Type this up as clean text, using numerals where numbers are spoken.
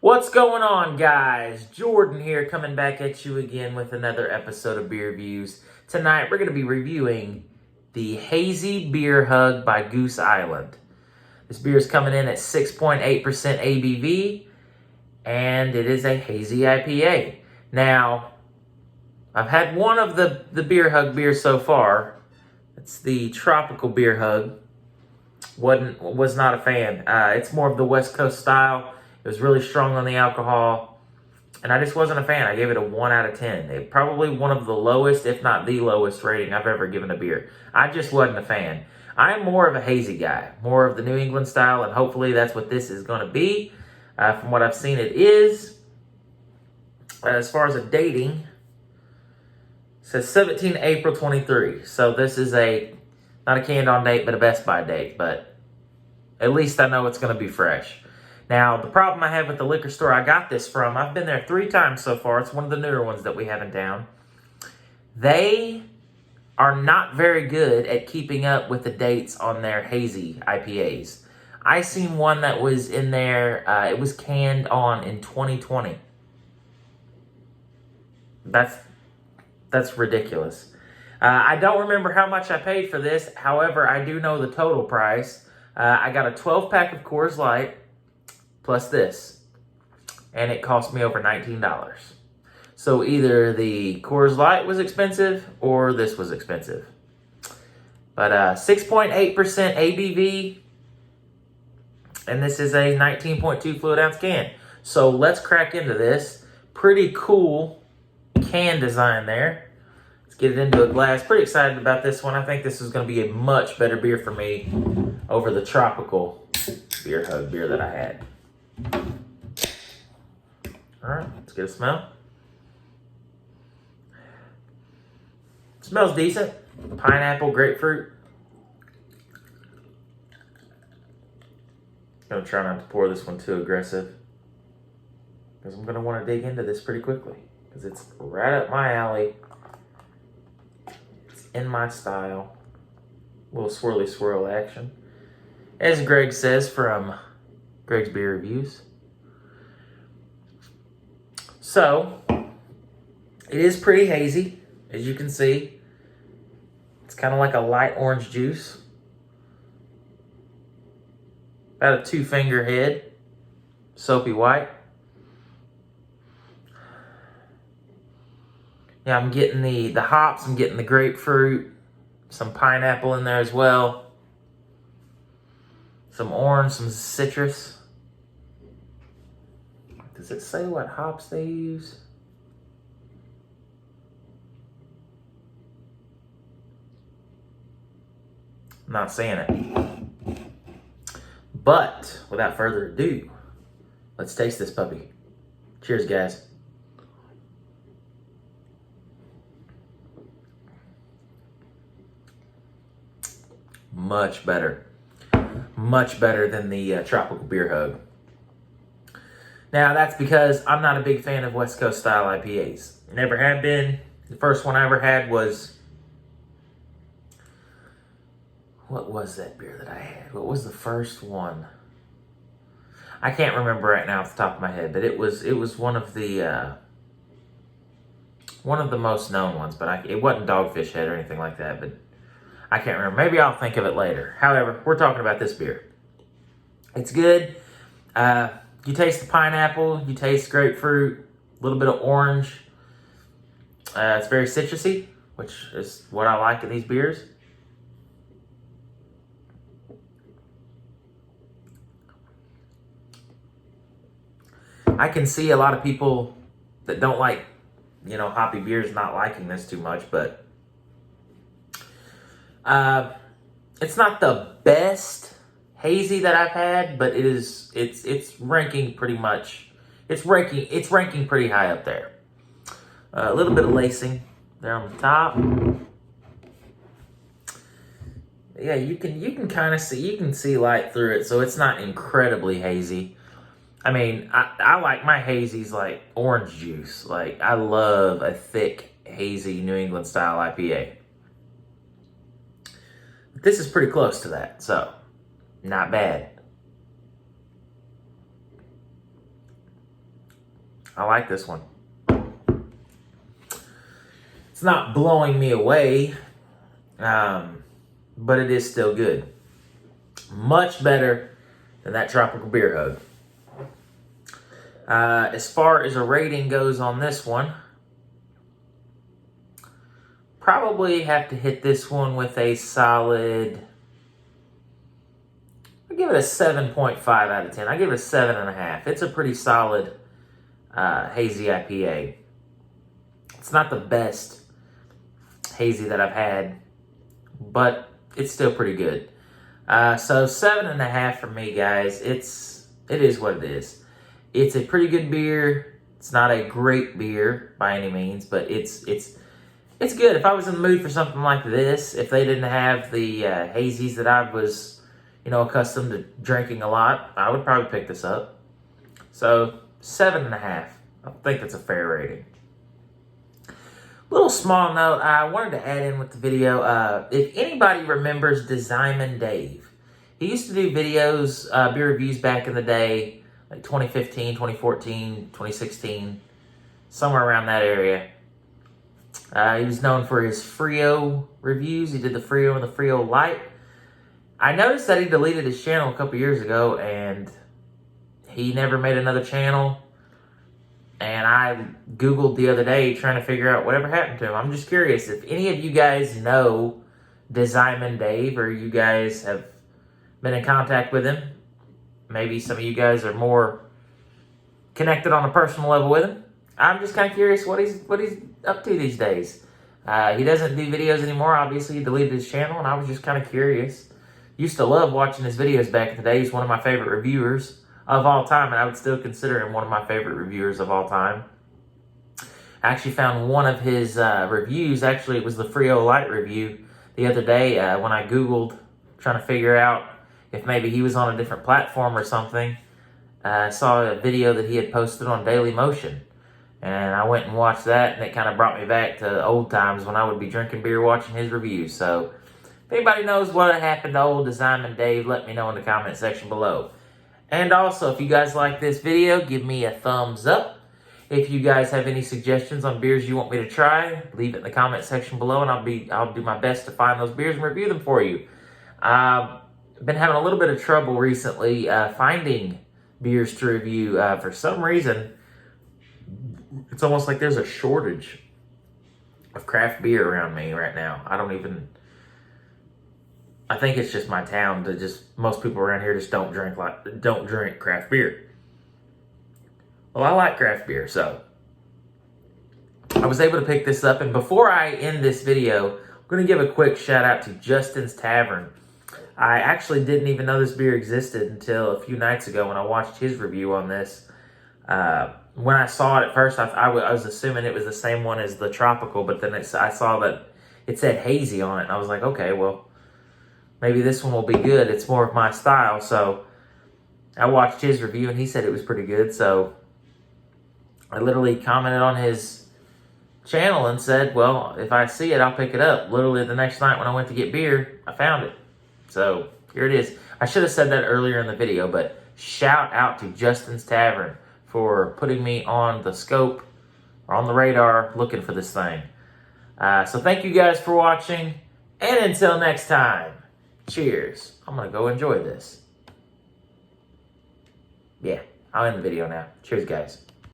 What's going on, guys? Jordan here, coming back at you again with another episode of Beer Reviews. Tonight, we're going to be reviewing the Hazy Beer Hug by Goose Island. This beer is coming in at 6.8% ABV, and it is a Hazy IPA. Now, I've had one of the Beer Hug beers so far. It's the Tropical Beer Hug. Was not a fan. It's more of the West Coast style. It was really strong on the alcohol, and I just wasn't a fan. I gave it a 1 out of 10. It probably one of the lowest, if not the lowest rating I've ever given a beer. I just wasn't a fan. I'm more of a hazy guy, more of the New England style, and hopefully that's what this is going to be. From what I've seen, it is. As far as a dating, it says 17 April 23. So this is not a canned on date, but a Best By date. But at least I know it's going to be fresh. Now, the problem I have with the liquor store I got this from, I've been there 3 times so far. It's one of the newer ones that we have in town. They are not very good at keeping up with the dates on their hazy IPAs. I seen one that was in there, it was canned on in 2020. That's ridiculous. I don't remember how much I paid for this. However, I do know the total price. I got a 12-pack of Coors Light plus this, and it cost me over $19. So either the Coors Light was expensive or this was expensive. But 6.8% ABV, and this is a 19.2 fluid ounce can. So let's crack into this. Pretty cool can design there. Let's get it into a glass. Pretty excited about this one. I think this is going to be a much better beer for me over the Tropical Beer Hug beer that I had. All right, let's get a smell. Smells decent. Pineapple, grapefruit. I'm gonna try not to pour this one too aggressive, because I'm gonna want to dig into this pretty quickly, because it's right up my alley. It's in my style. A little swirly swirl action, as Greg says from Greg's Beer Reviews. So, it is pretty hazy, as you can see. It's kind of like a light orange juice. About a 2-finger head. Soapy white. Yeah, I'm getting the hops, I'm getting the grapefruit, some pineapple in there as well. Some orange, some citrus. Does it say what hops they use? I'm not saying it. But without further ado, let's taste this puppy. Cheers, guys. Much better. Much better than the Tropical Beer Hug. Now, that's because I'm not a big fan of West Coast style IPAs. Never have been. The first one I ever had was... What was that beer that I had? What was the first one? I can't remember right now off the top of my head, but it was one of the most known ones. But it wasn't Dogfish Head or anything like that. But I can't remember. Maybe I'll think of it later. However, we're talking about this beer. It's good. You taste the pineapple, you taste grapefruit, a little bit of orange. It's very citrusy, which is what I like in these beers. I can see a lot of people that don't like, hoppy beers not liking this too much, but it's not the best hazy that I've had, but it's ranking pretty much. It's ranking pretty high up there. A little bit of lacing there on the top. Yeah, you can kind of see light through it, so it's not incredibly hazy. I mean, I like my hazies like orange juice. Like, I love a thick, hazy New England style IPA. This is pretty close to that, so not bad. I like this one. It's not blowing me away, but it is still good. Much better than that Tropical Beer Hug. As far as a rating goes on this one, probably have to hit this one with a solid, I give it a 7.5 out of 10. I give it a 7.5. It's a pretty solid Hazy IPA. It's not the best hazy that I've had, but it's still pretty good. So 7.5 for me, guys. It is what it is. It's a pretty good beer. It's not a great beer by any means, but it's good. If I was in the mood for something like this, if they didn't have the hazies that I was, accustomed to drinking a lot, I would probably pick this up. So 7.5. I think that's a fair rating. Little small note, I wanted to add in with the video. If anybody remembers Desimon Dave, he used to do videos, beer reviews back in the day, like 2015, 2014, 2016, somewhere around that area. He was known for his Frio reviews. He did the Frio and the Frio Light. I noticed that he deleted his channel a couple years ago, and he never made another channel. And I Googled the other day trying to figure out whatever happened to him. I'm just curious if any of you guys know Desimon Dave, or you guys have been in contact with him. Maybe some of you guys are more connected on a personal level with him. I'm just kind of curious what he's up to these days. He doesn't do videos anymore. Obviously, he deleted his channel, and I was just kind of curious. Used to love watching his videos back in the day. He's one of my favorite reviewers of all time, and I would still consider him one of my favorite reviewers of all time. I actually found one of his reviews. Actually, it was the Frio Light review the other day when I Googled trying to figure out if maybe he was on a different platform or something. I saw a video that he had posted on Daily Motion, and I went and watched that, and it kind of brought me back to old times when I would be drinking beer watching his reviews. So if anybody knows what happened to old Desimon Dave, let me know in the comment section below. And also, if you guys like this video, give me a thumbs up. If you guys have any suggestions on beers you want me to try, leave it in the comment section below, and I'll do my best to find those beers and review them for you. I've been having a little bit of trouble recently finding beers to review. For some reason, it's almost like there's a shortage of craft beer around me right now. I think it's just my town. Most people around here just don't drink craft beer. Well, I like craft beer, so I was able to pick this up. And before I end this video, I'm going to give a quick shout out to Justin's Tavern. I actually didn't even know this beer existed until a few nights ago when I watched his review on this. When I saw it at first, I was assuming it was the same one as the Tropical, but then I saw that it said Hazy on it, and I was like, okay, well, maybe this one will be good. It's more of my style. So I watched his review, and he said it was pretty good. So I literally commented on his channel and said, well, if I see it, I'll pick it up. Literally the next night when I went to get beer, I found it. So here it is. I should have said that earlier in the video, but shout out to Justin's Tavern for putting me on the scope or on the radar looking for this thing. So thank you guys for watching. And until next time, cheers. I'm going to go enjoy this. Yeah, I'll end the video now. Cheers, guys.